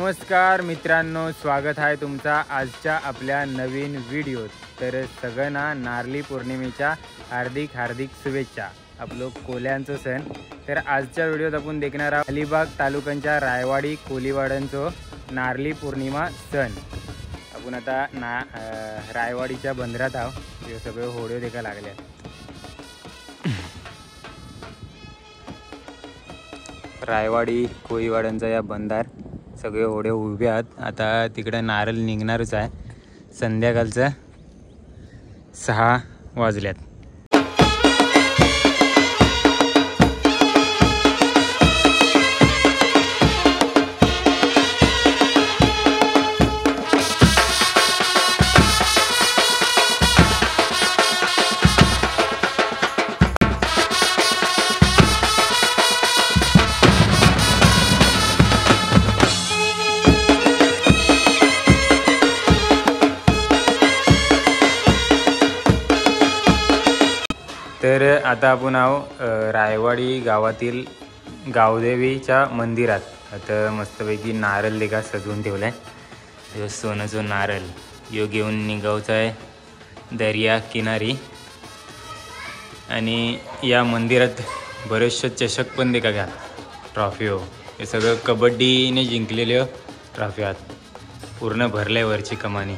नमस्कार मित्रांनो, स्वागत आहे तुमचा आजच्या आपल्या नवीन व्हिडिओत। तर सगळ्यांना नारळी पौर्णिमेच्या हार्दिक हार्दिक शुभेच्छा। आपलो कोल्यांचा सण। तर आजच्या व्हिडिओत आपण देखणार आहोत अलिबाग तालुक्याच्या रायवाडी कोलीवाड्यांचो नारळी पौर्णिमा सण। आपण आता रायवाडीच्या बंदरात आहोत। हे सगळे होडे देखा लागले। रायवाडी कोळीवाड्यांचा या बंदार सगळे होडे उभे आहेत। आता तिकडे नारळ निघणारच आहे। संध्याकाळचं 6 वाजल्यात। तर आता आपण आहोत रायवाडी गावातील गावदेवीच्या मंदिरात। आता मस्तपैकी नारळ देखा सजवून ठेवलाय। यो सोन्याचा नारळ यो घेऊन निघायचा आहे दर्या किनारी। आणि या मंदिरात बरेचसे चषक पण देखा घ्या, ट्रॉफी हो, हे सगळं कबड्डीने जिंकलेले ट्रॉफी आहेत। पूर्ण भरले वरची कमानी।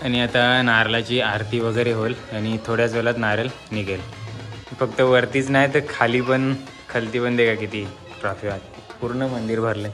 आणि आता नारळाची आरती वगैरे होईल आणि थोड्याच वेळात नारळ निघेल। फक्त वरतीच नाही तर खाली पण देखा किती ट्रॉफी आहेत। पूर्ण मंदिर भरले।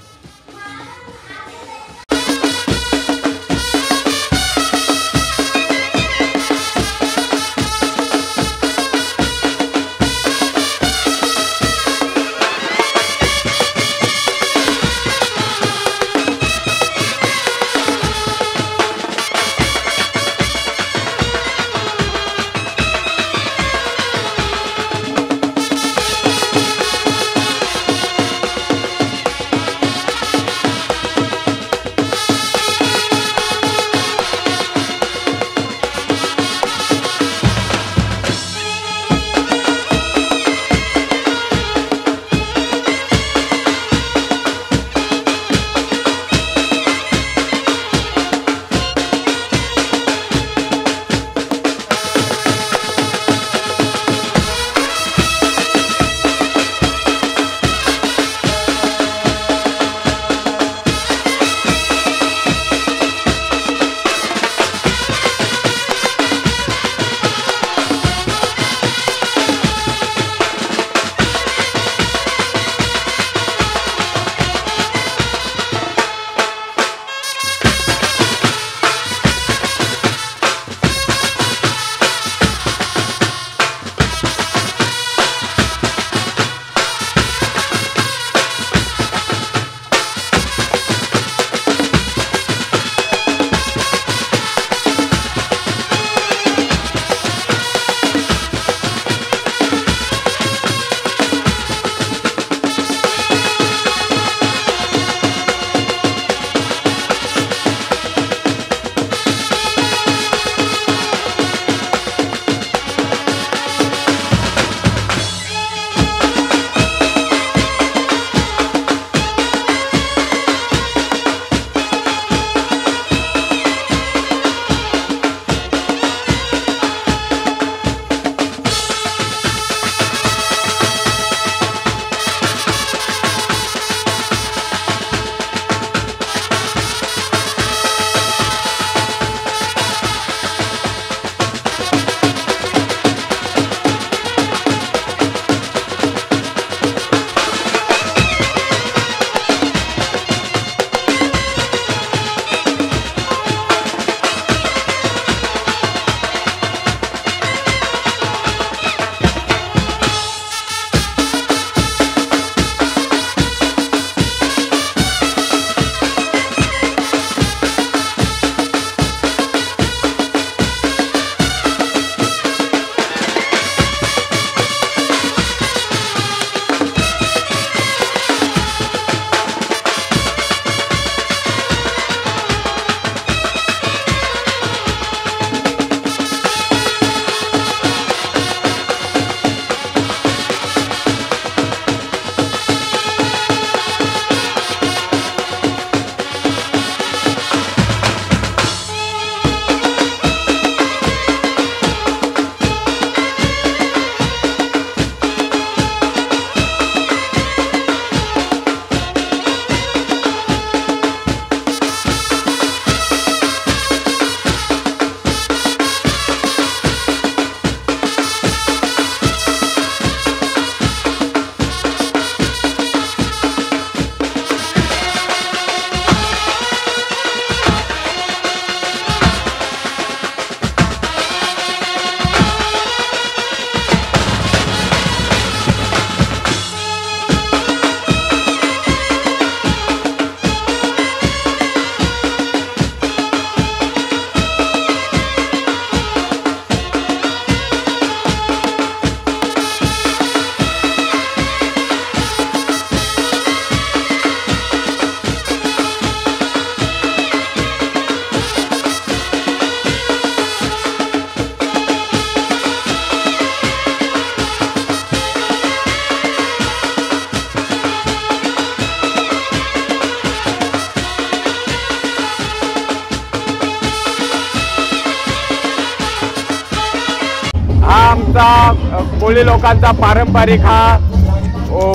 कोळी लोकांचा पारंपरिक हा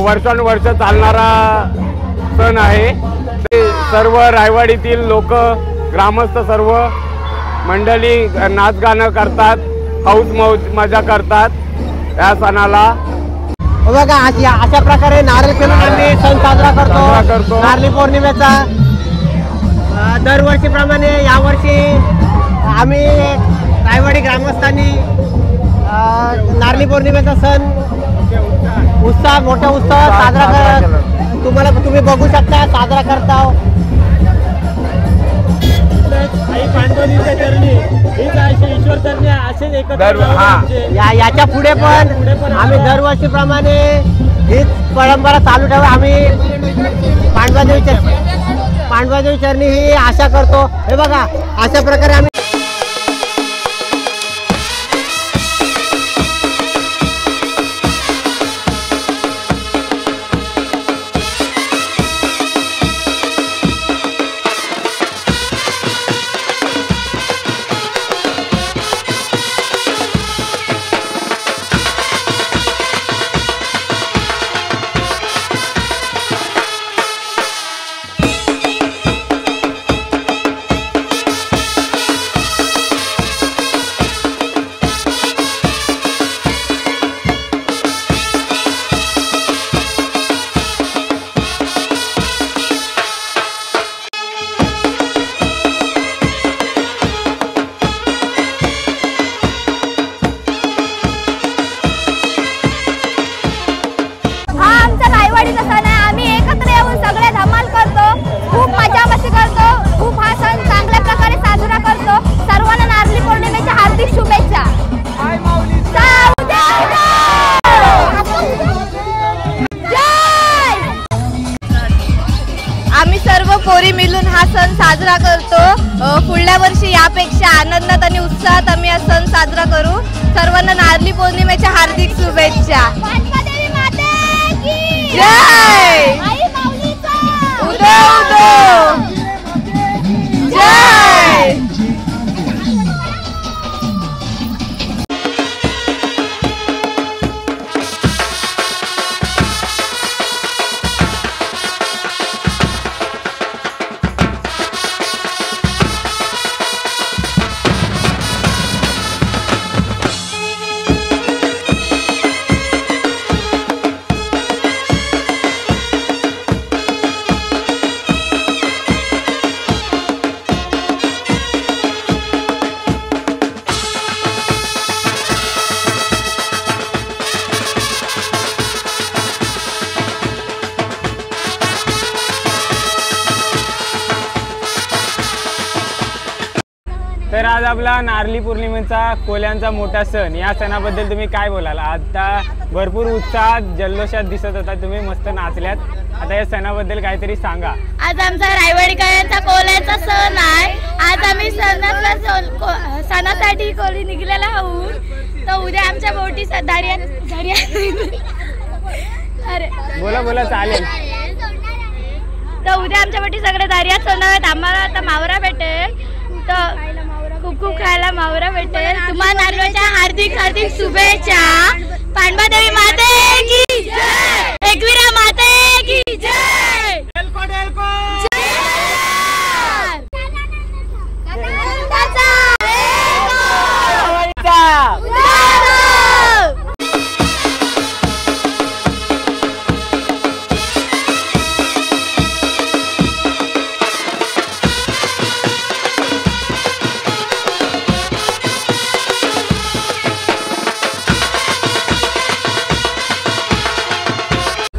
वर्षानुवर्ष चालणारा सण आहे। सर्व रायवाडीतील लोक ग्रामस्थ सर्व मंडळी नाच गाणं करतात, हौस मजा करतात या सणाला। बघा अशा प्रकारे नारळ खेळून आम्ही सण साजरा करतो नारळी पौर्णिमेचा। दरवर्षीप्रमाणे यावर्षी आम्ही रायवाडी ग्रामस्थांनी नारळी पौर्णिमेचा सण मोठा उत्साह साजरा करत तुम्ही बघू शकता साजरा करता। याच्या पुढे पण आम्ही दरवर्षीप्रमाणे हीच परंपरा चालू ठेवू। आम्ही पांडवादेवी चरणी ही आशा करतो। हे बघा अशा प्रकारे आम्ही पोरी मिळून हा सण साजरा करतो। पुढल्या वर्षी यापेक्षा आनंदात आणि उत्साहात आम्ही हा सण साजरा करू। सर्वांना नारळी पौर्णिमेच्या हार्दिक शुभेच्छा। जय उदो उदो जय। तर आज आपला नारळी पौर्णिमेचा कोल्यांचा मोठा सण, या सणाबद्दल तुम्ही काय बोलाल? आता भरपूर उत्साहात जल्लोषात दिसत होता, तुम्ही मस्त नाचल्यात। आता या सणाबद्दल काहीतरी सांगा। आज आमचा रायवाडीकरांचा कोल्यांचा सण आहे। आज आम्ही सणासाठी कोळी निघलेला आहोत। तर उद्या आमच्या बोटी अरे बोला बोला चालेल। तर उद्या आमच्या बोटी सगळे दारियात सण आहेत। आम्हाला आता मावरा भेटेल, तर खूप खूप खायला मावरा भेटेल। तुम्हाला नारळीच्या हार्दिक हार्दिक शुभेच्छा। पांडवादेवी माते की जय, एकवीरा माते की जय।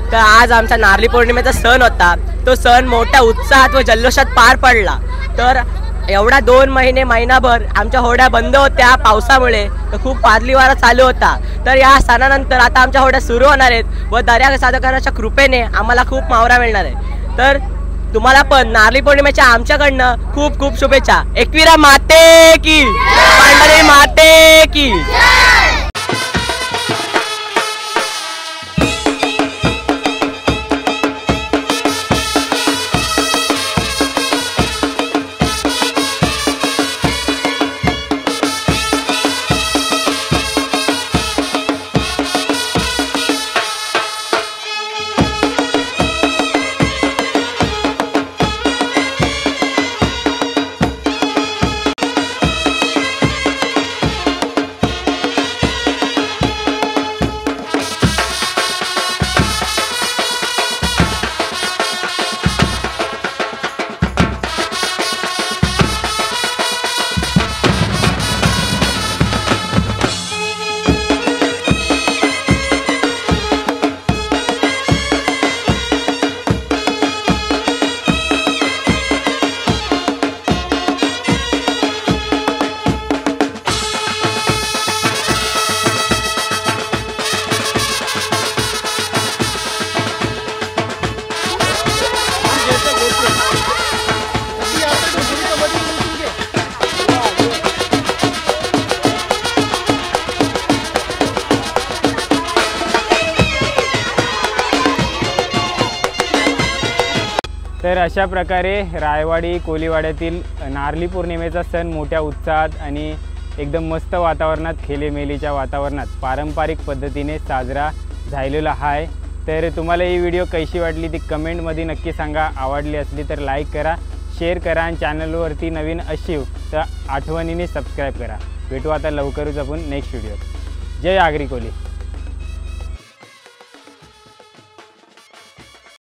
तर आज आमचा नारळी पौर्णिमेचा सण होता। तो सण मोठ्या उत्साहात व जल्लोषात पार पडला। तर एवढा 2 महिनाभर आमच्या होड्या बंद होत्या पावसामुळे, तर खूप वादळी वारा चालू होता। तर या सणानंतर आता आमच्या होड्या सुरू होणार आहेत व दर्या साधकांच्या कृपेने आम्हाला खूप मावरा मिळणार आहे। तर तुम्हाला पण नारळी पौर्णिमेच्या आमच्याकडनं खूप खूप शुभेच्छा। एकवीरा माते की, पांडवादेवी माते की। तर अशा प्रकारे रायवाडी कोलीवाड्यातील नारळी पौर्णिमेचा सण मोठ्या उत्साहात आणि एकदम मस्त वातावरणात खेलेमेलीच्या वातावरणात पारंपरिक पद्धतीने साजरा झालेला आहे। तर तुम्हाला ही व्हिडिओ कशी वाटली ती कमेंटमध्ये नक्की सांगा। आवडली असली तर लाईक करा, शेअर करा आणि चॅनलवरती नवीन असाल तर आठवणीने सबस्क्राईब करा। भेटू आता लवकरच आपण नेक्स्ट व्हिडिओ। जय आगरी कोली।